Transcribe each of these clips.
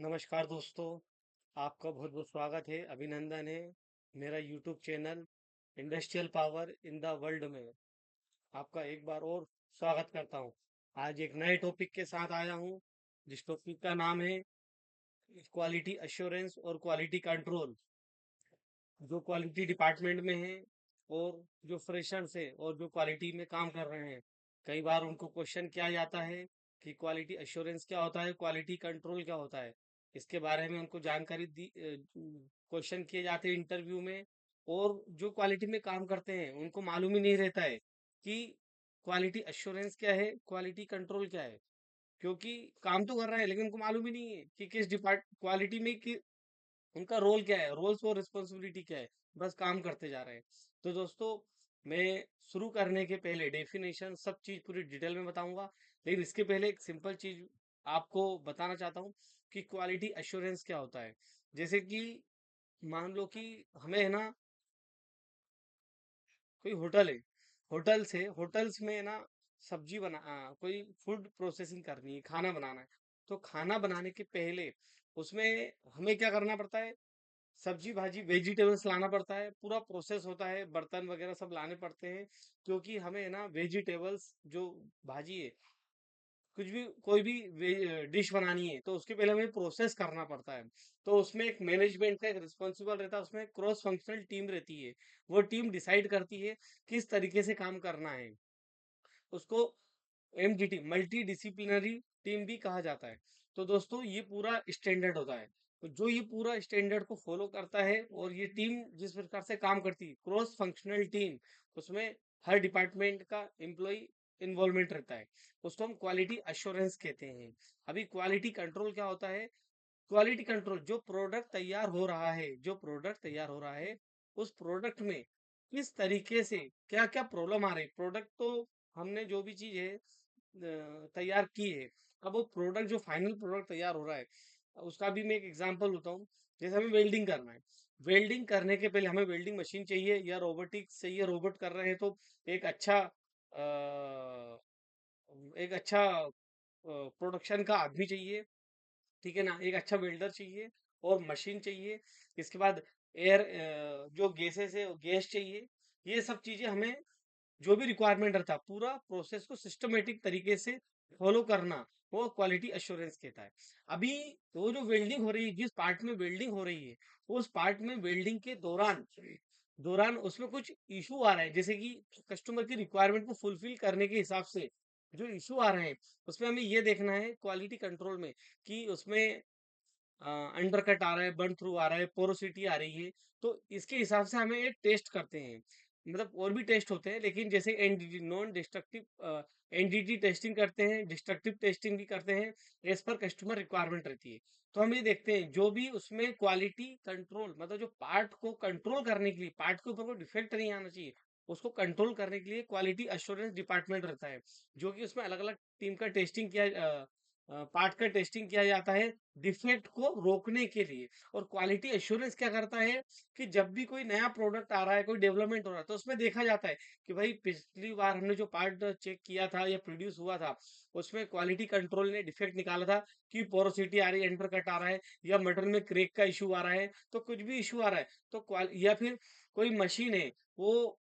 नमस्कार दोस्तों, आपका बहुत बहुत स्वागत है, अभिनंदन है। मेरा YouTube channel industrial power in the world में आपका एक बार और स्वागत करता हूं। आज एक नए टॉपिक के साथ आया हूं, जिस टॉपिक का नाम है क्वालिटी अश्योरेंस और क्वालिटी कंट्रोल। जो क्वालिटी डिपार्टमेंट में है और जो फ्रेशर्स है और जो क्वालिटी में काम कर रहे हैं, कई बार उनको क्वेश्चन किया जाता है कि क्वालिटी अश्योरेंस क्या होता है, क्वालिटी कंट्रोल क्या होता है। इसके बारे में उनको जानकारी दी, क्वेश्चन किए जाते हैं इंटरव्यू में। और जो क्वालिटी में काम करते हैं उनको मालूम ही नहीं रहता है कि क्वालिटी अश्योरेंस क्या है, क्वालिटी कंट्रोल क्या है। क्योंकि काम तो कर रहे हैं लेकिन उनको मालूम ही नहीं है कि किस डिपार्ट क्वालिटी में उनका रोल क्या है, रोल्स और रिस्पॉन्सिबिलिटी क्या है। बस काम करते जा रहे हैं। तो दोस्तों, मैं शुरू करने के पहले डेफिनेशन सब चीज पूरी डिटेल में बताऊंगा, लेकिन इसके पहले एक सिंपल चीज आपको बताना चाहता हूँ कि क्वालिटी अश्योरेंस क्या होता है। जैसे कि मान लो कि हमें है ना, कोई होटल है, होटल्स में है ना, कोई फूड प्रोसेसिंग करनी है, खाना बनाना है। तो खाना बनाने के पहले उसमें हमें क्या करना पड़ता है, सब्जी भाजी वेजिटेबल्स लाना पड़ता है, पूरा प्रोसेस होता है, बर्तन वगैरह सब लाने पड़ते हैं। क्योंकि हमें है ना वेजिटेबल्स जो भाजी है, कुछ भी कोई भी डिश बनानी है तो उसके पहले हमें प्रोसेस करना पड़ता है। तो उसमें एक मैनेजमेंट का एक रिस्पॉन्सिबल रहता है, उसमें क्रॉस फंक्शनल टीम रहती है। वो टीम डिसाइड करती है किस तरीके से काम करना है। उसको एमडीटी मल्टी डिसिप्लिनरी टीम भी कहा जाता है। तो दोस्तों, ये पूरा स्टैंडर्ड होता है। तो जो ये पूरा स्टैंडर्ड को फॉलो करता है और ये टीम जिस प्रकार से काम करती है, क्रॉस फंक्शनल टीम, उसमें हर डिपार्टमेंट का एम्प्लॉय इन्वॉल्वमेंट रहता है। उसको हम क्वालिटी अश्योरेंस कहते हैं। अभी क्वालिटी कंट्रोल क्या होता है? क्वालिटी कंट्रोल, जो प्रोडक्ट तैयार हो रहा है उस प्रोडक्ट में किस तरीके से क्या क्या प्रॉब्लम आ रही है। प्रोडक्ट तो हमने जो भी चीज है तैयार की है। अब वो प्रोडक्ट, जो फाइनल प्रोडक्ट तैयार हो रहा है, उसका भी मैं एक एग्जांपल होता हूँ। जैसे हमें वेल्डिंग करना है, वेल्डिंग करने के पहले हमें वेल्डिंग मशीन चाहिए या रोबोटिक्स चाहिए। रोबोट कर रहे हैं तो एक अच्छा एक अच्छा प्रोडक्शन का आदमी चाहिए, ठीक है ना, एक अच्छा वेल्डर चाहिए और मशीन चाहिए। इसके बाद एयर, जो गैसेस है गैस चाहिए। ये सब चीजें हमें, जो भी रिक्वायरमेंट रहता, पूरा प्रोसेस को सिस्टमेटिक तरीके से फॉलो करना, वो क्वालिटी अश्योरेंस कहता है। अभी वो जो वेल्डिंग हो रही है, जिस पार्ट में वेल्डिंग हो रही है, उस पार्ट में वेल्डिंग के दौरान दौरान उसमें कुछ इशू आ रहा है, जैसे कि कस्टमर की रिक्वायरमेंट को फुलफिल करने के हिसाब से जो इशू आ रहे हैं, उसमें हमें ये देखना है क्वालिटी कंट्रोल में कि उसमें अंडर कट आ रहा है, बर्न थ्रू आ रहा है, पोरोसिटी आ रही है। तो इसके हिसाब से हमें ये टेस्ट करते हैं। मतलब और भी टेस्ट होते हैं, लेकिन जैसे NDT, non destructive NDT testing करते हैं, डिस्ट्रक्टिव टेस्टिंग भी करते हैं। एज पर कस्टमर रिक्वायरमेंट रहती है। तो हम ये देखते हैं जो भी उसमें क्वालिटी कंट्रोल, मतलब जो पार्ट को कंट्रोल करने के लिए, पार्ट के ऊपर कोई डिफेक्ट नहीं आना चाहिए, उसको कंट्रोल करने के लिए क्वालिटी अश्योरेंस डिपार्टमेंट रहता है। जो कि उसमें अलग अलग टीम का टेस्टिंग किया, पार्ट का टेस्टिंग किया जाता है डिफेक्ट को रोकने के लिए। और क्वालिटी एश्योरेंस क्या करता है कि जब भी कोई नया प्रोडक्ट आ रहा है, कोई डेवलपमेंट हो रहा है, तो उसमें देखा जाता है कि भाई पिछली बार हमने जो पार्ट चेक किया था या प्रोड्यूस हुआ था, उसमें क्वालिटी कंट्रोल ने डिफेक्ट निकाला था कि पोरोसिटी आ रही है, एंटर कट आ रहा है, या मटेरियल में क्रेक का इशू आ रहा है। तो कुछ भी इशू आ रहा है तो या फिर कोई मशीन है, वो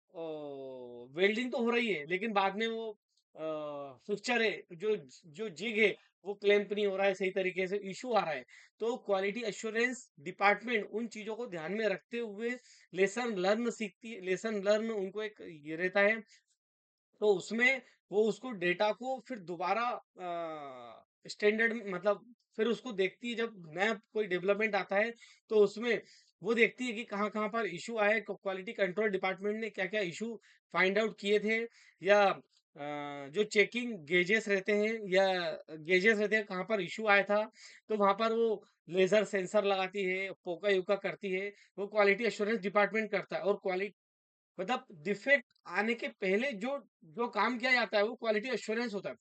वेल्डिंग तो हो रही है लेकिन बाद में वो फिक्चर है, जो जो जिग है, वो क्लैंप नहीं हो रहा है सही तरीके से, इशू आ रहा है। तो क्वालिटी एश्योरेंस डिपार्टमेंट उन चीजों को ध्यान में रखते हुए लेसन लर्न उनको एक ये रहता है। तो उसमें वो उसको डेटा को फिर दोबारा स्टैंडर्ड, मतलब फिर उसको देखती है, जब नया कोई डेवलपमेंट आता है तो उसमें वो देखती है कि कहाँ कहाँ पर इशू आए, क्वालिटी कंट्रोल डिपार्टमेंट ने क्या क्या इशू फाइंड आउट किए थे, या जो चेकिंग गेजेस रहते हैं, कहाँ पर इशू आया था। तो वहां पर वो लेजर सेंसर लगाती है, पोका यूका करती है, वो क्वालिटी एश्योरेंस डिपार्टमेंट करता है। और क्वालिटी, मतलब डिफेक्ट आने के पहले जो जो काम किया जाता है वो क्वालिटी एश्योरेंस होता है।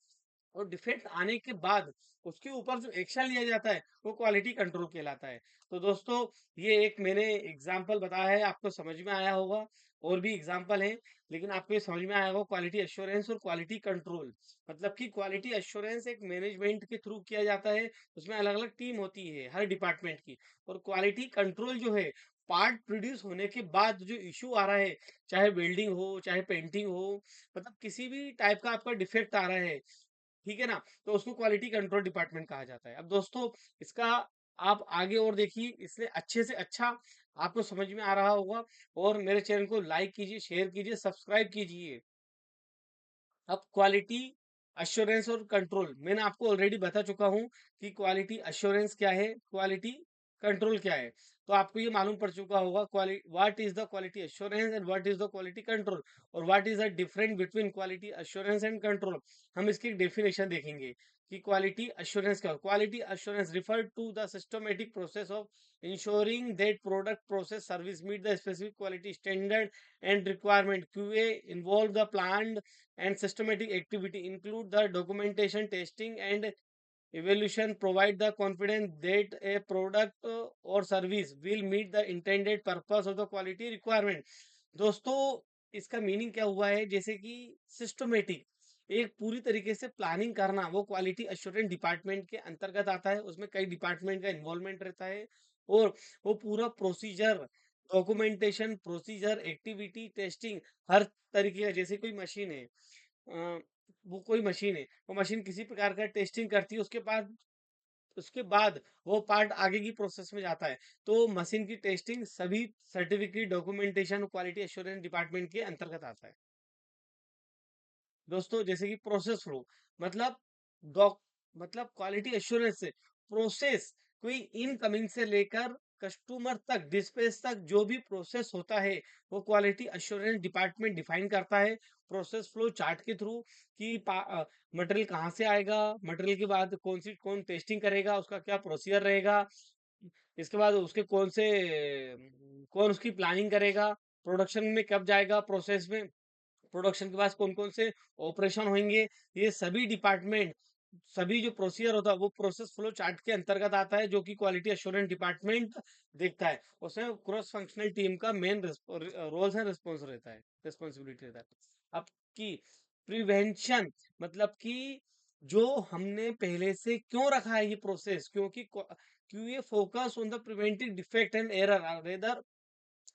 और डिफेक्ट आने के बाद उसके ऊपर जो एक्शन लिया जाता है वो क्वालिटी कंट्रोल कहलाता है। तो दोस्तों, ये एक मैंने एग्जांपल बताया है, आपको समझ में आया होगा। और भी एग्जाम्पल हैं, लेकिन आपको ये समझ में आया होगा क्वालिटी एश्योरेंस और क्वालिटी कंट्रोल। मतलब कि क्वालिटी एश्योरेंस एक मैनेजमेंट के थ्रू किया जाता है, उसमें अलग अलग टीम होती है हर डिपार्टमेंट की। और क्वालिटी कंट्रोल जो है, पार्ट प्रोड्यूस होने के बाद जो इशू आ रहा है, चाहे वेल्डिंग हो चाहे पेंटिंग हो, मतलब किसी भी टाइप का आपका डिफेक्ट आ रहा है, ठीक है ना, तो उसको क्वालिटी कंट्रोल डिपार्टमेंट कहा जाता है। अब दोस्तों, इसका आप आगे और देखिए, इसलिए अच्छे से अच्छा आपको समझ में आ रहा होगा। और मेरे चैनल को लाइक कीजिए, शेयर कीजिए, सब्सक्राइब कीजिए। अब क्वालिटी अश्योरेंस और कंट्रोल मैंने आपको ऑलरेडी बता चुका हूं कि क्वालिटी अश्योरेंस क्या है, क्वालिटी कंट्रोल क्या है। तो आपको ये मालूम पड़ चुका होगा quality, what is the quality assurance and what is the quality control, और what is the difference between quality assurance and control. हम इसकी डेफिनेशन देखेंगे कि क्वालिटी अश्योरेंस क्या है। Quality assurance refer to the systematic process of ensuring that product process service meet the specific quality standard and requirement. QA involve the planned and systematic activity, include the documentation, testing and evaluation, provide the confidence that a product or service will meet the intended purpose of the quality requirement। दोस्तों, इसका meaning क्या हुआ है, जैसे कि systematic, एक पूरी तरीके से प्लानिंग करना, वो क्वालिटी अश्योरेंस डिपार्टमेंट के अंतर्गत आता है। उसमें कई डिपार्टमेंट का इन्वॉल्वमेंट रहता है, और वो पूरा procedure, documentation, procedure, activity, testing, हर तरीके का। जैसे कोई मशीन है, अ, वो कोई मशीन है, वो मशीन किसी प्रकार का टेस्टिंग करती है, उसके बाद वो पार्ट आगे की प्रोसेस में जाता है। तो मशीन की टेस्टिंग सभी certificate, documentation, quality assurance department के अंतर्गत आता है। दोस्तों, जैसे कि प्रोसेस फ्लो, मतलब डॉक मतलब क्वालिटी एश्योरेंस से प्रोसेस, कोई इनकमिंग से लेकर कस्टमर तक, डिस्पैच तक जो भी प्रोसेस होता है, वो क्वालिटी एश्योरेंस डिपार्टमेंट डिफाइन करता है प्रोसेस फ्लो चार्ट के थ्रू। कि मटेरियल कहाँ से आएगा, मटेरियल के बाद कौन टेस्टिंग करेगा, उसका क्या प्रोसीजर रहेगा, इसके बाद उसके कौन उसकी प्लानिंग करेगा, प्रोडक्शन में कब जाएगा, प्रोसेस में प्रोडक्शन के पास कौन कौन से ऑपरेशन होंगे, ये सभी डिपार्टमेंट, सभी जो प्रोसीजर होता है वो प्रोसेस फ्लो चार्ट के अंतर्गत आता है, जो कि क्वालिटी एश्योरेंस डिपार्टमेंट देखता है। उसमें क्रॉस फंक्शनल टीम का मेन रोल्स एंड रिस्पॉन्स रहता है, रिस्पॉन्सिबिलिटी रहता है। अब की प्रिवेंशन, मतलब कि जो हमने पहले से क्यों रखा है ये प्रोसेस, क्योंकि क्यों focus on the preventing defect and error rather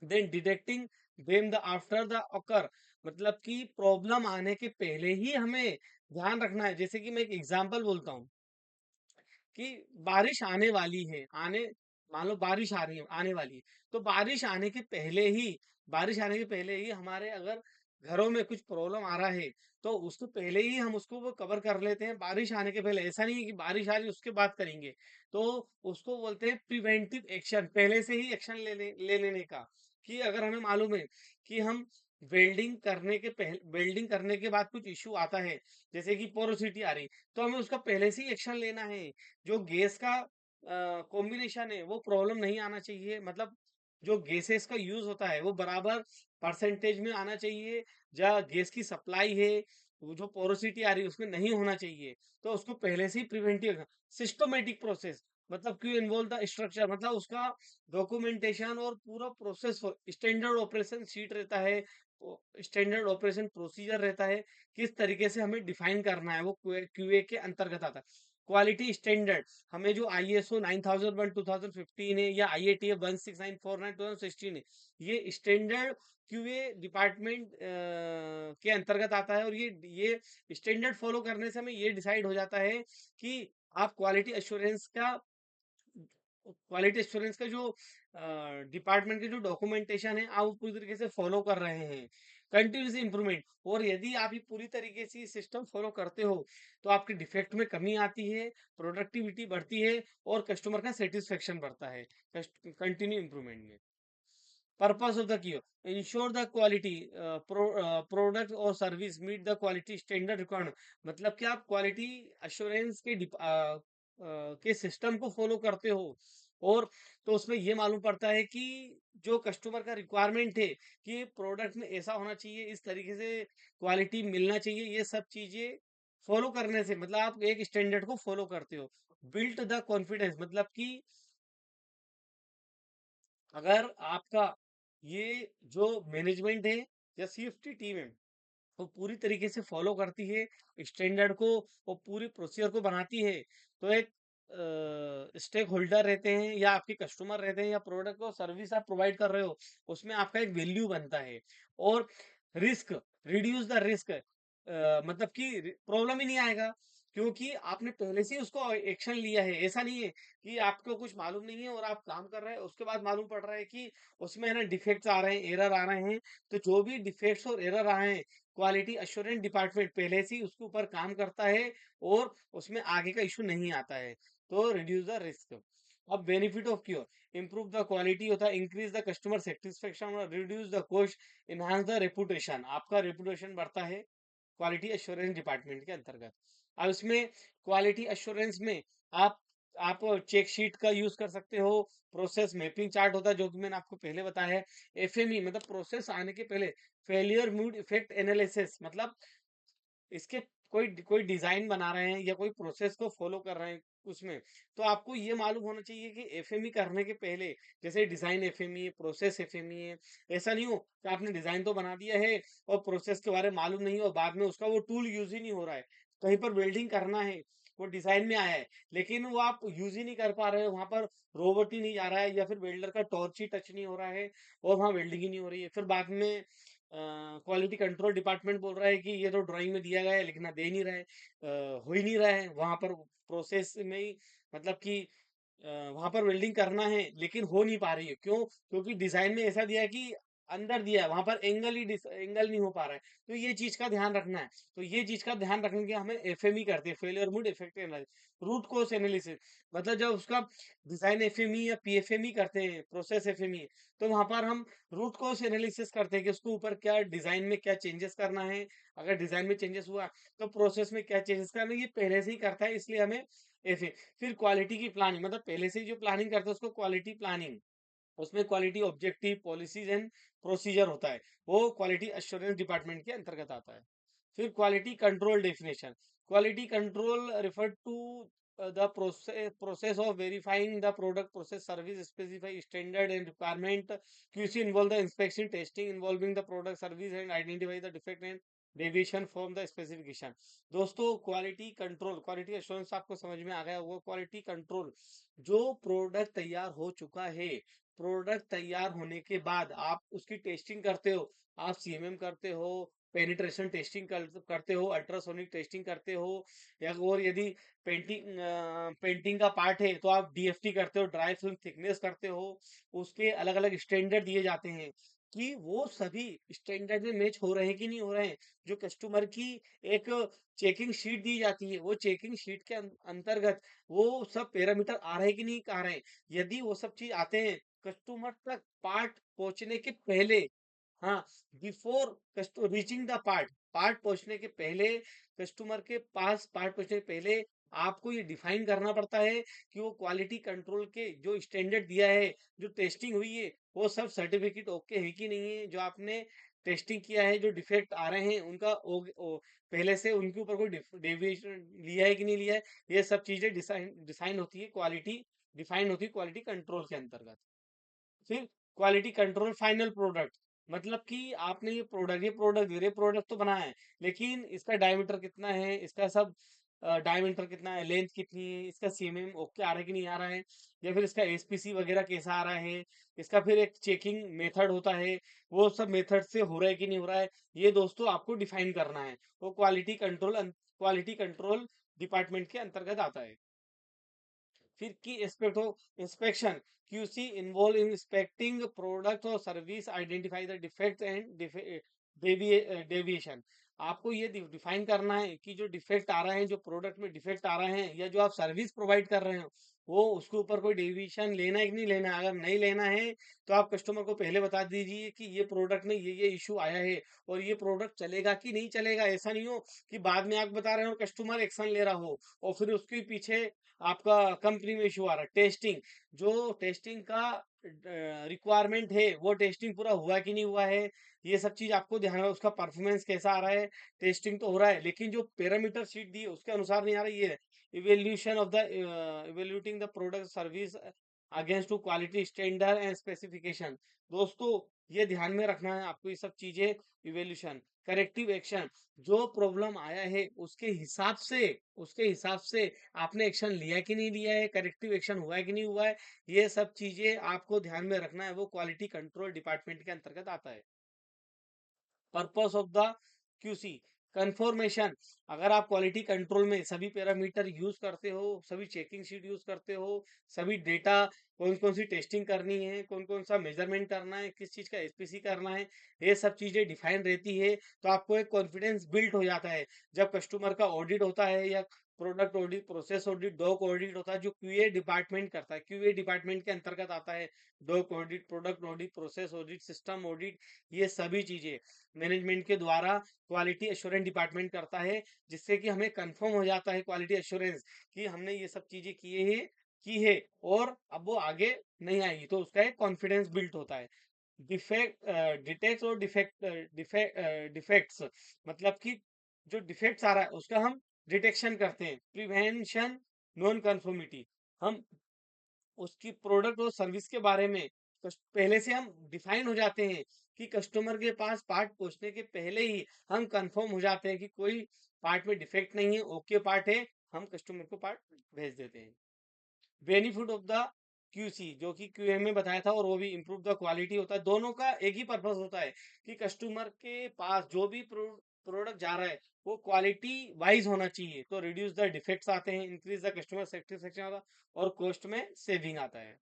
than detecting them the after the occur. मतलब कि प्रॉब्लम आने के पहले ही हमें ध्यान रखना है। जैसे कि मैं एक एग्जांपल बोलता हूँ कि बारिश आने वाली है, मान लो बारिश आ रही है, आने वाली है, तो बारिश आने के पहले ही हमारे अगर घरों में कुछ प्रॉब्लम आ रहा है, तो उसको पहले ही हम उसको वो कवर कर लेते हैं, बारिश आने के पहले। ऐसा नहीं है कि बारिश आ रही है उसके बाद करेंगे। तो उसको बोलते हैं प्रिवेंटिव एक्शन, पहले से ही एक्शन ले लेने का। कि अगर हमें मालूम है कि हम वेल्डिंग करने के बाद कुछ इश्यू आता है, जैसे कि पोरोसिटी आ रही, तो हमें उसका पहले से ही एक्शन लेना है। जो गैस का कॉम्बिनेशन है वो प्रॉब्लम नहीं आना चाहिए, मतलब जो गैसेस का यूज होता है वो बराबर परसेंटेज में आना चाहिए। जहाँ गैस की सप्लाई है, वो जो पोरोसिटी आ रही है उसमें नहीं होना चाहिए। तो उसको पहले से ही प्रिवेंटिव सिस्टमेटिक प्रोसेस, मतलब क्यों इन्वॉल्व द स्ट्रक्चर, मतलब उसका डॉक्यूमेंटेशन और पूरा प्रोसेस, स्टैंडर्ड ऑपरेशन शीट रहता है, स्टैंडर्ड ऑपरेशन प्रोसीजर रहता है, किस तरीके से हमें डिफाइन करना है, वो क्यूए के अंतर्गत आता है। क्वालिटी स्टैंडर्ड, हमें जो ISO 9001 2015 है, या IATF 16949 2016 है, ये स्टैंडर्ड क्यूए डिपार्टमेंट के अंतर्गत आता है। और ये स्टैंडर्ड फॉलो करने से हमें ये डिसाइड हो जाता है कि आप क्वालिटी एश्योरेंस का जो डिपार्टमेंट के जो डॉक्यूमेंटेशन है, आप वो पूरी तरीके से फॉलो कर रहे हैं। कंटिन्यूस इंप्रूवमेंट, और यदि आप ये पूरी तरीके से सिस्टम फॉलो करते हो, तो आपके डिफेक्ट में कमी आती है, प्रोडक्टिविटी बढ़ती है, और कस्टमर का सेटिस्फेक्शन बढ़ता है कंटिन्यू इंप्रूवमेंट में। Purpose of the Q, ensure the quality product और service meet the quality standard requirement. मतलब कि आप क्वालिटी अश्योरेंस के सिस्टम को फॉलो करते हो, और तो उसमें ये मालूम पड़ता है कि जो कस्टमर का रिक्वायरमेंट है कि प्रोडक्ट में ऐसा होना चाहिए, इस तरीके से क्वालिटी मिलना चाहिए, ये सब चीजें फॉलो करने से, मतलब आप एक स्टैंडर्ड को फॉलो करते हो। बिल्ट द कॉन्फिडेंस, मतलब कि अगर आपका ये जो मैनेजमेंट है या सीएफटी टीम है, वो पूरी तरीके से फॉलो करती है स्टैंडर्ड को, और पूरी प्रोसीजर को बनाती है। तो एक स्टेक होल्डर रहते हैं या आपके कस्टमर रहते हैं या प्रोडक्ट और सर्विस आप प्रोवाइड कर रहे हो, उसमें आपका एक वैल्यू बनता है। और रिस्क, रिड्यूस द रिस्क, मतलब कि प्रॉब्लम ही नहीं आएगा, क्योंकि आपने पहले से ही उसको एक्शन लिया है। ऐसा नहीं है कि आपको कुछ मालूम नहीं है और आप काम कर रहे हैं, उसके बाद मालूम पड़ रहा है कि उसमें है ना डिफेक्ट्स आ रहे हैं, एरर आ रहे हैं। तो जो भी डिफेक्ट्स और एरर आए हैं, क्वालिटी अश्योरेंस डिपार्टमेंट पहले से ही उसके ऊपर काम करता है और उसमें आगे का इशू नहीं आता है। तो रिड्यूस द रिस्क। अब benefit of cure, improve the quality होता है, इंक्रीज द कस्टमर सेटिस्फेक्शन और reduce the cost, enhance the reputation, आपका रेपुटेशन बढ़ता है क्वालिटी एश्योरेंस डिपार्टमेंट के अंतर्गत। अब इसमें क्वालिटी एश्योरेंस में आप आप चेक शीट का यूज कर सकते हो, प्रोसेस मैपिंग चार्ट होता है जो कि मैंने आपको पहले बताया है, एफएमई मतलब प्रोसेस आने के पहले फेलियर मूड इफेक्ट एनालिसिस, मतलब इसके कोई कोई डिजाइन बना रहे हैं या कोई प्रोसेस को फॉलो कर रहे हैं उसमें, तो आपको ये मालूम होना चाहिए कि एफएमई करने के पहले, जैसे डिजाइन एफएमई है, प्रोसेस एफएमई है, ऐसा नहीं हो कि आपने डिजाइन तो बना दिया है और प्रोसेस के बारे में मालूम नहीं हो, बाद में उसका वो टूल यूज ही नहीं हो रहा है। कहीं पर वेल्डिंग करना है, वो डिजाइन में आया है लेकिन वो आप यूज ही नहीं कर पा रहे हो, वहां पर रोबोट ही नहीं जा रहा है या फिर वेल्डर का टॉर्च ही टच नहीं हो रहा है और वहां वेल्डिंग ही नहीं हो रही है। फिर बाद में क्वालिटी कंट्रोल डिपार्टमेंट बोल रहा है कि ये तो ड्राइंग में दिया गया है लेकिन दे नहीं रहा है, हो ही नहीं रहा है वहां पर प्रोसेस में ही, मतलब कि वहां पर वेल्डिंग करना है लेकिन हो नहीं पा रही है। क्यों? क्योंकि डिजाइन में ऐसा दिया है कि अंदर दिया है, वहां पर एंगल नहीं हो पा रहा है। तो ये चीज का ध्यान रखना है। तो ये चीज का ध्यान रखने के हमें एफएमई करते हैं, failure mode effect analysis, root cause analysis, मतलब जब उसका डिजाइन एफएमई या पीएफएमई करते हैं, प्रोसेस एफएमई, तो वहां पर हम रूट कोस एनालिसिस करते हैं कि उसके ऊपर क्या डिजाइन में क्या चेंजेस करना है। अगर डिजाइन में चेंजेस हुआ तो प्रोसेस में क्या चेंजेस करना है, ये पहले से ही करता है, इसलिए हमें एफ। फिर क्वालिटी की प्लानिंग, मतलब पहले से ही जो प्लानिंग करता है उसको क्वालिटी प्लानिंग, उसमें quality objective policies and procedure होता है, वो क्वालिटी एश्योरेंस डिपार्टमेंट के अंतर्गत आता है। फिर quality control definition, quality control refer to the process of verifying the product process service specify standard and requirement. QC involve the inspection testing involving the product service and identify the defect and deviation from the specification. दोस्तों quality control, quality assurance आपको समझ में आ गया होगा। Quality control, जो product तैयार हो चुका है, प्रोडक्ट तैयार होने के बाद आप उसकी टेस्टिंग करते हो, आप सीएमएम करते हो, पेनिट्रेशन टेस्टिंग करते हो, अल्ट्रासोनिक टेस्टिंग करते हो, या और यदि पेंटिंग का पार्ट है तो आप डीएफटी करते हो, ड्राई फिल्म थिकनेस करते हो। उसके अलग अलग स्टैंडर्ड दिए जाते हैं कि वो सभी स्टैंडर्ड में मैच हो रहे हैं कि नहीं हो रहे हैं। जो कस्टमर की एक चेकिंग शीट दी जाती है, वो चेकिंग शीट के अंतर्गत वो सब पैरामीटर आ रहे हैं कि नहीं आ रहे हैं। यदि वो सब चीज आते हैं कस्टमर तक पार्ट पहुंचने के पहले, हाँ, before reaching the part, part पहुंचने के पहले, कस्टमर के पास पार्ट पहुंचने के पहले आपको ये डिफाइन करना पड़ता है कि वो क्वालिटी कंट्रोल के जो स्टैंडर्ड दिया है, जो टेस्टिंग हुई है, वो सब सर्टिफिकेट ओके है कि नहीं है, जो आपने टेस्टिंग किया है, जो डिफेक्ट आ रहे हैं उनका पहले से उनके ऊपर कोई डेविएशन लिया है कि नहीं लिया है। ये सब चीजें डिसाइन डिसाइन होती है क्वालिटी, डिफाइन होती है क्वालिटी कंट्रोल के अंतर्गत। फिर क्वालिटी कंट्रोल फाइनल प्रोडक्ट, मतलब कि आपने ये प्रोडक्ट तो बनाया है लेकिन इसका डायमीटर कितना है, इसका सब डायमीटर कितना है, लेंथ कितनी है, इसका सीएमएम ओके आ रहा है कि नहीं आ रहा है, या फिर इसका एसपीसी वगैरह कैसा आ रहा है, इसका फिर एक चेकिंग मेथड होता है, वो सब मेथड से हो रहा है कि नहीं हो रहा है। ये दोस्तों आपको डिफाइन करना है, वो क्वालिटी कंट्रोल डिपार्टमेंट के अंतर्गत आता है। फिर की एस्पेक्ट हो inspection, QC involve in inspecting product और service, identify the defect and deviation. आपको ये डिफाइन करना है कि जो डिफेक्ट आ रहे हैं, जो प्रोडक्ट में डिफेक्ट आ रहे हैं या जो आप सर्विस प्रोवाइड कर रहे हो, वो उसके ऊपर कोई डेविएशन लेना है कि नहीं लेना है। अगर नहीं लेना है तो आप कस्टमर को पहले बता दीजिए कि ये प्रोडक्ट में ये इशू आया है और ये प्रोडक्ट चलेगा कि नहीं चलेगा। ऐसा नहीं हो कि बाद में आप बता रहे हो कस्टमर एक्शन ले रहा हो और फिर उसके पीछे आपका कंपनी में इशू आ रहा है। टेस्टिंग, जो टेस्टिंग का रिक्वायरमेंट है, वो टेस्टिंग पूरा हुआ कि नहीं हुआ है, ये सब चीज आपको ध्यान रखना। उसका परफॉर्मेंस कैसा आ रहा है, टेस्टिंग तो हो रहा है लेकिन जो पैरामीटर शीट दी है उसके अनुसार नहीं आ रही है। Evaluation of the evaluating the product service against to quality standard and specification. दोस्तों ये ध्यान में रखना है आपको, ये सब चीजें। इवेल्यूशन, करेक्टिव एक्शन, जो प्रॉब्लम आया है उसके हिसाब से आपने एक्शन लिया कि नहीं लिया है, करेक्टिव एक्शन हुआ है कि नहीं हुआ है, ये सब चीजें आपको ध्यान में रखना है। वो क्वालिटी कंट्रोल डिपार्टमेंट के अंतर्गत आता है। Purpose of the QC, confirmation. अगर आप क्वालिटी कंट्रोल में सभी पैरामीटर यूज करते हो, सभी चेकिंग शीट यूज करते हो, सभी डेटा, कौन कौन सी टेस्टिंग करनी है, कौन कौन सा मेजरमेंट करना है, किस चीज का एसपीसी करना है, ये सब चीजें डिफाइन रहती है, तो आपको एक कॉन्फिडेंस बिल्ड हो जाता है। जब कस्टमर का ऑडिट होता है या product audit, process audit, doc audit होता है, जो क्यूए डिपार्टमेंट करता है, क्यूए डिपार्टमेंट के अंतर्गत आता है। Doc audit, product audit, process audit, system audit, ये सभी चीजें मैनेजमेंट के द्वारा क्वालिटी एश्योरेंस डिपार्टमेंट करता है, जिससे कि हमें कंफर्म हो जाता है क्वालिटी एश्योरेंस कि हमने ये सब चीजें की है और अब वो आगे नहीं आएगी, तो उसका एक कॉन्फिडेंस बिल्ट होता है। डिफेक्ट, डिटेक्ट और डिफेक्ट्स, मतलब कि जो डिफेक्ट्स आ रहा है उसका हम डिटेक्शन करते हैं। प्रिवेंशन, नॉन कंफर्मिटी, हम उसकी प्रोडक्ट और सर्विस के बारे में पहले से हम डिफाइन हो जाते हैं कि कस्टमर के पास पार्ट पहुंचने के पहले ही हम कंफर्म हो जाते हैं कि कोई पार्ट में डिफेक्ट नहीं है, ओके पार्ट है, हम कस्टमर को पार्ट भेज देते हैं। बेनिफिट ऑफ द क्यूसी, जो कि क्यूए में बताया था, और वो भी इम्प्रूव द क्वालिटी होता है। दोनों का एक ही पर्पस होता है कि कस्टमर के पास जो भी प्रोडक्ट जा रहा है वो क्वालिटी वाइज होना चाहिए, तो रिड्यूस द डिफेक्ट्स आते हैं, इंक्रीज द कस्टमर सेटिस्फेक्शन आता है, और कॉस्ट में सेविंग आता है।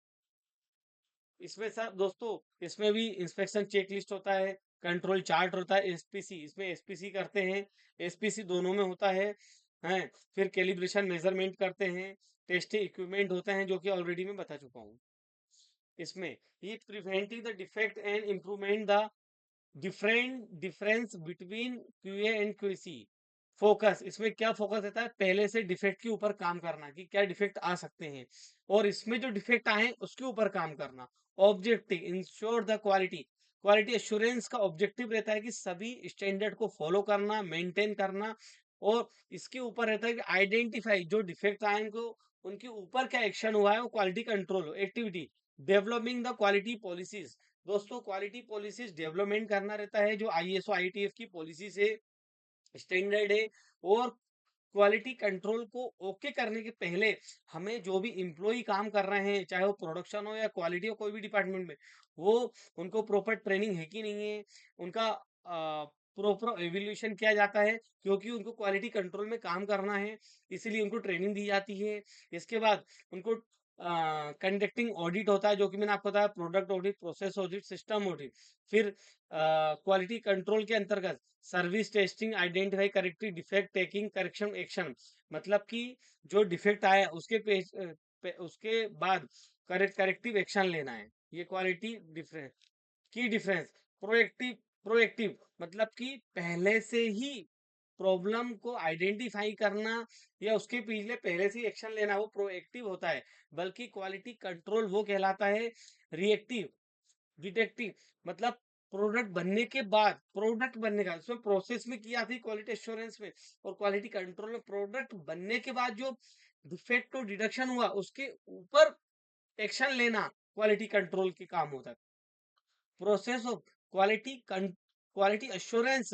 इसमें सर दोस्तों, इसमें भी इंस्पेक्शन चेकलिस्ट होता है, कंट्रोल चार्ट होता है, एसपीसी, इसमें एसपीसी करते हैं, एसपीसी दोनों में होता है हैं। फिर कैलिब्रेशन मेजरमेंट करते हैं, टेस्टिंग इक्विपमेंट होते हैं, जो कि ऑलरेडी मैं बता चुका हूँ। इसमें ये preventing the defect and improvement the difference between QA and QC. Focus, इसमें क्या फोकस रहता है, पहले से डिफेक्ट के ऊपर काम करना कि क्या डिफेक्ट आ सकते हैं, और इसमें जो डिफेक्ट आए उसके ऊपर काम करना। Objective, ensure the quality, quality assurance का ऑब्जेक्टिव रहता है कि सभी स्टैंडर्ड को फॉलो करना, मेंटेन करना, और इसके ऊपर रहता है कि आइडेंटिफाई जो डिफेक्ट आए उनको, उनके ऊपर क्या एक्शन हुआ है, वो quality control activity. Developing the quality policies, दोस्तों क्वालिटी पॉलिसीज डेवलपमेंट करना रहता है, जो आईएसओ आईटीएफ की पॉलिसी से स्टैंडर्ड है। और क्वालिटी कंट्रोल को ओके करने के पहले हमें जो भी इम्प्लॉय काम कर रहे हैं, चाहे वो प्रोडक्शन हो या क्वालिटी हो, कोई भी डिपार्टमेंट में, वो उनको प्रॉपर ट्रेनिंग है कि नहीं है, उनका प्रॉपर एवेल्यूशन किया जाता है, क्योंकि उनको क्वालिटी कंट्रोल में काम करना है, इसीलिए उनको ट्रेनिंग दी जाती है। इसके बाद उनको कंडक्टिंग ऑडिट होता है, जो कि मैंने आपको बताया, product audit, process audit, system audit. फिर क्वालिटी कंट्रोल के अंतर्गत service testing, identify corrective defect, taking correction action, मतलब कि जो डिफेक्ट आया उसके बाद करेक्टिव एक्शन लेना है। ये क्वालिटी डिफरेंस, की डिफरेंस, प्रोएक्टिव, प्रोएक्टिव मतलब कि पहले से ही प्रॉब्लम को आइडेंटिफाई करना या उसके पीछे पहले से ही एक्शन लेना, वो प्रोएक्टिव होता है। बल्कि क्वालिटी कंट्रोल वो कहलाता है रिएक्टिव, डिटेक्टिव, मतलब प्रोडक्ट बनने का उसमें प्रोसेस में किया थी क्वालिटी एश्योरेंस में, और क्वालिटी कंट्रोल में प्रोडक्ट बनने के बाद जो डिफेक्ट और डिडक्शन हुआ उसके ऊपर एक्शन लेना क्वालिटी कंट्रोल के काम होता है। Process of quality assurance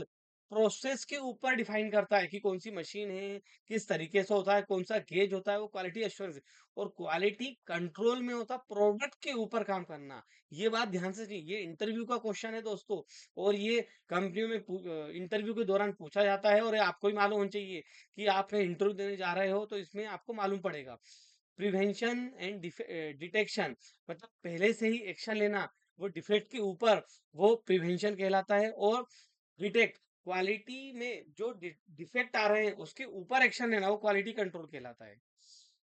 process के ऊपर डिफाइन करता है कि कौन सी मशीन है, किस तरीके से होता है, कौन सा गेज होता है, वो क्वालिटी एश्योरेंस। और क्वालिटी कंट्रोल में होता है प्रोडक्ट के ऊपर काम करना। ये बात ध्यान से सुनिए, ये इंटरव्यू का क्वेश्चन है दोस्तों, और ये कंपनियों में इंटरव्यू के दौरान पूछा जाता है, और ये आपको ही मालूम होना चाहिए कि आप इंटरव्यू देने जा रहे हो, तो इसमें आपको मालूम पड़ेगा। प्रिवेंशन एंड डिटेक्शन, मतलब पहले से ही एक्शन लेना, वो डिफेक्ट के ऊपर, वो प्रिवेंशन कहलाता है। और डिटेक्ट, क्वालिटी में जो डिफेक्ट आ रहे हैं उसके ऊपर एक्शन लेना, वो क्वालिटी कंट्रोल कहलाता है।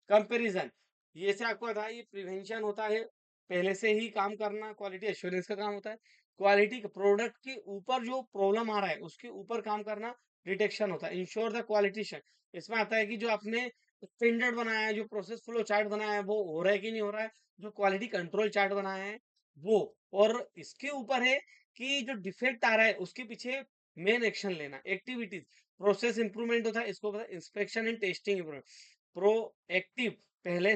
कंपैरिजन, ये से आपको पता है, ये प्रिवेंशन होता है, पहले से ही काम करना, क्वालिटी एश्योरेंस का काम होता है। क्वालिटी प्रोडक्ट के ऊपर जो प्रॉब्लम आ रहा है उसके ऊपर काम करना डिटेक्शन होता है। इंश्योर द क्वालिटी चेक, इसमें आता है कि जो आपने स्टैंडर्ड बनाया है, जो प्रोसेस फ्लो चार्ट बनाया है, वो हो रहा है कि नहीं हो रहा है, जो क्वालिटी कंट्रोल चार्ट बनाया है वो। और इसके ऊपर है कि जो डिफेक्ट आ रहा है उसके पीछे मेन एक्शन लेना, एक्टिविटीज, प्रोसेस इंप्रूवमेंट होता है, इसको इंस्पेक्शन एंड टेस्टिंग। प्रोएक्टिव, पहले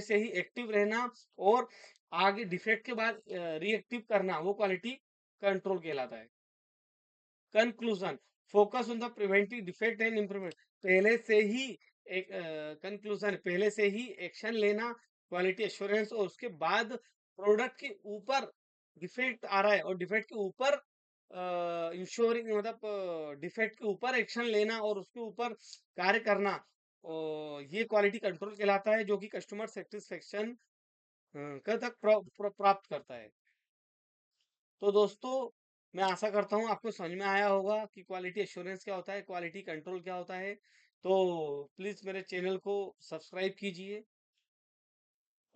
से ही एक्टिव रहना और आगे डिफेक्ट के बाद रिएक्टिव करना, वो क्वालिटी कंट्रोल कहलाता है। Conclusion, focus on the preventive defect and improvement, पहले से ही एक कंक्लूजन, पहले से ही एक्शन लेना क्वालिटी एश्योरेंस, और उसके बाद प्रोडक्ट के ऊपर डिफेक्ट आ रहा है और डिफेक्ट के ऊपर इंश्योरिंग, मतलब डिफेक्ट के ऊपर एक्शन लेना और उसके ऊपर कार्य करना, ये क्वालिटी कंट्रोल कहलाता है, जो कि कस्टमर सेटिस्फेक्शन का तक प्राप्त करता है। तो दोस्तों, मैं आशा करता हूँ आपको समझ में आया होगा कि क्वालिटी एश्योरेंस क्या होता है, क्वालिटी कंट्रोल क्या होता है। तो प्लीज़ मेरे चैनल को सब्सक्राइब कीजिए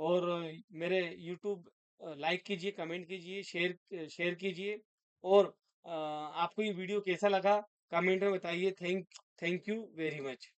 और मेरे यूट्यूब लाइक कीजिए, कमेंट कीजिए, शेयर कीजिए, और आपको ये वीडियो कैसा लगा कमेंट में बताइए। Thank you very much.